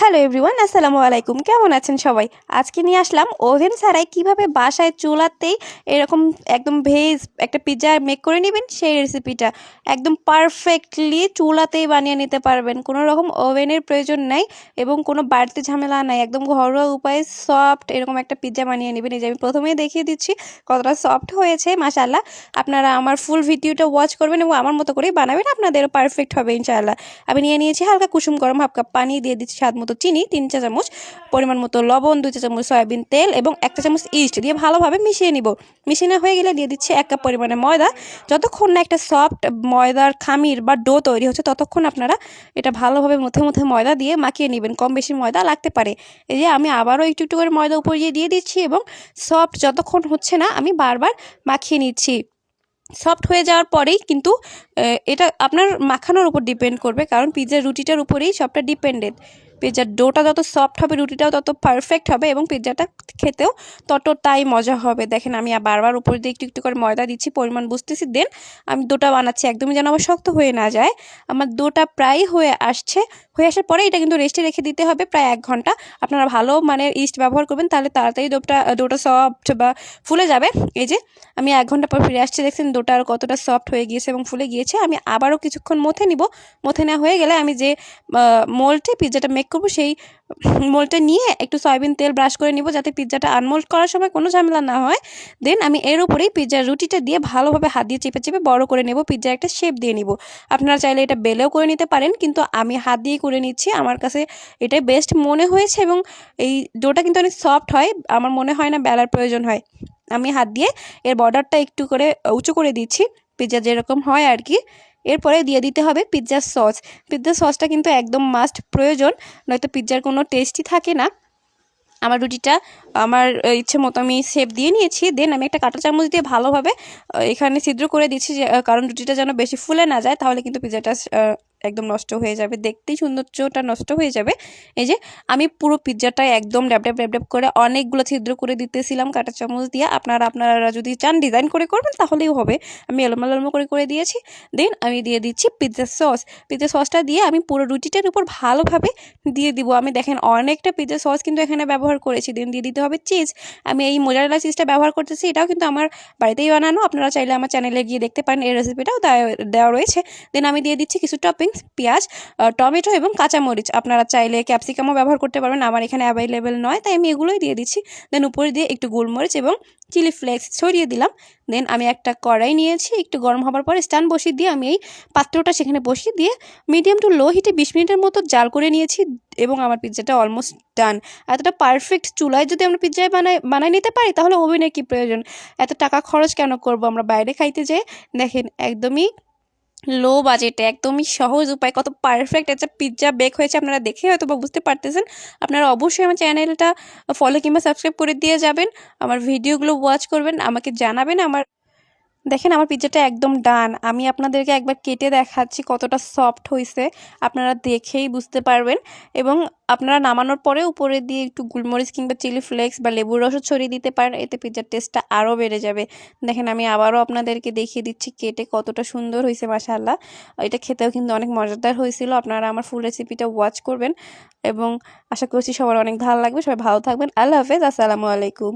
Hello everyone, আসসালামু আলাইকুম। কেমন আছেন সবাই? আজকে নিয়ে আসলাম ওভেন ছাড়াই কিভাবে বাসায় চুলাতেই এরকম একদম ভেজ একটা পিৎজা মেক করে নেবেন, সেই রেসিপিটা একদম পারফেক্টলি চুলাতেই বানিয়ে নিতে পারবেন। কোনো রকম ওভেনের প্রয়োজন নাই এবং কোনো বাড়তি ঝামেলা নাই। একদম ঘরোয়া উপায়ে সফট এরকম একটা পিৎজা বানিয়ে নেবেন। এই যে আমি প্রথমেই দেখিয়ে দিচ্ছি কতটা সফট হয়েছে, মাশাআল্লাহ। আপনারা আমার ফুল ভিডিওটা ওয়াচ করবেন এবং আমার মতো করেই বানাবেন, আপনাদেরও পারফেক্ট হবে ইনশাআল্লাহ। আমি নিয়ে নিয়েছি হালকা কুসুম গরম হাফ কাপ পানি, দিয়ে দিচ্ছি স্বাদ মতো চিনি 3 চা চামচ, পরিমাণ মতো লবণ 2 চা চামচ, সয়াবিন তেল এবং 1 চা চামচ ইস্ট দিয়ে ভালোভাবে মিশিয়ে নিব। মিশিয়ে হয়ে গেলে দিয়ে দিচ্ছি 1 কাপ পরিমাণে ময়দা। যতক্ষণ না একটা সফট ময়দার খামির বা ডো তৈরি হচ্ছে ততক্ষণ আপনারা এটা ভালোভাবে মধ্যে মধ্যে ময়দা দিয়ে মাখিয়ে নেবেন। কম বেশি ময়দা লাগতে পারে। এই যে আমি আবারও একটু একটু করে ময়দা উপর দিয়ে দিচ্ছি এবং সফট যতক্ষণ হচ্ছে না আমি বারবার মাখিয়ে নিচ্ছি। সফট হয়ে যাওয়ার পরেই কিন্তু এটা আপনার মাখানোর উপর ডিপেন্ড করবে, কারণ পিৎজার রুটিটার উপরেই সবটা ডিপেন্ডেন্ট। পিৎজার ডোটা যত সফট হবে রুটিটাও তত পারফেক্ট হবে এবং পিৎজাটা খেতেও ততটাই মজা হবে। দেখেন আমি বারবার উপর দিয়ে একটু একটু করে ময়দা দিচ্ছি, পরিমাণ বুঝতেছি। দেন আমি ডোটা বানাচ্ছি, একদমই যেন আমার শক্ত হয়ে না যায়। আমার ডোটা প্রায় হয়ে আসছে। হয়ে আসার পরে এটা কিন্তু রেস্টে রেখে দিতে হবে প্রায় 1 ঘন্টা। আপনারা ভালো মানের ইস্ট ব্যবহার করবেন, তাহলে তাড়াতাড়ি ডোটা সফট বা ফুলে যাবে। এই যে আমি 1 ঘন্টা পর ফিরে আসছি, দেখছেন ডোটা আর কতটা সফট হয়ে গিয়েছে এবং ফুলে গিয়েছে। আমি আবারও কিছুক্ষণ মথে নিব। মথে নেওয়া হয়ে গেলে আমি যে মোল্ডে পিৎজাটা মেক করব সেই মোল্ডটা নিয়ে একটু সয়াবিন তেল ব্রাশ করে নিব, যাতে পিৎজাটা আনমোল্ড করার সময় কোনো ঝামেলা না হয়। দেন আমি এর উপরেই পিৎজার রুটিটা দিয়ে ভালোভাবে হাত দিয়ে চেপে চেপে বড় করে নেব, পিৎজার একটা শেপ দিয়ে নিব। আপনারা চাইলে এটা বেলেও করে নিতে পারেন, কিন্তু আমি হাত দিয়ে করে নিচ্ছি। আমার কাছে এটাই বেস্ট মনে হয়েছে এবং এই ডোটা কিন্তু অনেক সফট হয়, আমার মনে হয় না বেলার প্রয়োজন হয়। আমি হাত দিয়ে এর বর্ডারটা একটু করে উঁচু করে দিচ্ছি, পিৎজা যেরকম হয় আর কি। এরপরে দিয়ে দিতে হবে পিৎজার সস। পিৎজার সসটা কিন্তু একদম মাস্ট প্রয়োজন, নয়তো পিৎজার কোনো টেস্টই থাকে না। আমার রুটিটা আমার ইচ্ছে মতো আমি শেপ দিয়ে নিয়েছি। দেন আমি একটা কাঁটা চামচ দিয়ে ভালোভাবে এখানে ছিদ্র করে দিচ্ছি, কারণ রুটিটা যেন বেশি ফুলে না যায়, তাহলে কিন্তু পিৎজাটা একদম নষ্ট হয়ে যাবে, দেখতেই সৌন্দর্যটা নষ্ট হয়ে যাবে। এই যে আমি পুরো পিৎজাটা একদম ড্যাব ড্যাব ড্যাব ড্যাব করে অনেকগুলো ছিদ্র করে দিতেছিলাম কাঁটা চামচ দিয়ে। আপনারা যদি চান ডিজাইন করে করবেন তাহলেও হবে। আমি এলোমেলো করে দিয়েছি। দেন আমি দিয়ে দিচ্ছি পিৎজার সস। পিৎজার সসটা দিয়ে আমি পুরো রুটিটার উপর ভালোভাবে দিয়ে দিব। আমি দেখেন অনেকটা পিৎজা সস কিন্তু এখানে ব্যবহার করেছি। দেন দিয়ে দিতে হবে চিজ। আমি এই মোজারেলা চিজটা ব্যবহার করতেছি, এটাও কিন্তু আমার বাড়িতেই বানানো। আপনারা চাইলে আমার চ্যানেলে গিয়ে দেখতে পারেন, এই রেসিপিটাও দেওয়া রয়েছে। দেন আমি দিয়ে দিচ্ছি কিছু টপিংস, পেঁয়াজ, টমেটো এবং কাঁচামরিচ। আপনারা চাইলে ক্যাপসিকামও ব্যবহার করতে পারবেন, আমার এখানে অ্যাভেলেবেল নয় তাই আমি এগুলোই দিয়ে দিচ্ছি। দেন উপরে দিয়ে একটু গোলমরিচ এবং চিলি ফ্লেক্স ছড়িয়ে দিলাম। দেন আমি একটা কড়াই নিয়েছি, একটু গরম হবার পর স্ট্যান্ড বসিয়ে দিয়ে আমি এই পাত্রটা সেখানে বসিয়ে দিয়ে মিডিয়াম টু লো হিটে 20 মিনিটের মতো জাল করে নিয়েছি এবং আমার পিৎজাটা অলমোস্ট ডান। এতটা পারফেক্ট চুলায় যদি আমরা পিৎজায় বানাই নিতে পারি, তাহলে ওভেনের কি প্রয়োজন? এত টাকা খরচ কেন করব আমরা বাইরে খাইতে যেয়ে? দেখেন একদমই লো বাজেটে একদমই সহজ উপায় কত পারফেক্ট একটা পিৎজা বেক হয়েছে, আপনারা দেখে হয়তো বা বুঝতে পারতেছেন। আপনারা অবশ্যই আমার চ্যানেলটা ফলো কিংবা সাবস্ক্রাইব করে দিয়ে যাবেন, আমার ভিডিওগুলো ওয়াচ করবেন, আমাকে জানাবেন। দেখেন আমার পিৎজাটা একদম ডান। আমি আপনাদেরকে একবার কেটে দেখাচ্ছি কতটা সফট হয়েছে, আপনারা দেখেই বুঝতে পারবেন। এবং আপনারা নামানোর পরে উপরে দিয়ে একটু গোলমরিচ কিংবা চিলি ফ্লেক্স বা লেবুর রসও ছড়িয়ে দিতে পারেন, এতে পিৎজার টেস্টটা আরও বেড়ে যাবে। দেখেন আমি আবারও আপনাদেরকে দেখিয়ে দিচ্ছি কেটে কতটা সুন্দর হয়েছে, মাশাআল্লাহ। এটা খেতেও কিন্তু অনেক মজাদার হয়েছিল। আপনারা আমার ফুল রেসিপিটা ওয়াচ করবেন এবং আশা করছি সবার অনেক ভালো লাগবে। সবাই ভালো থাকবেন। আল্লাহ হাফেজ, আসসালামু আলাইকুম।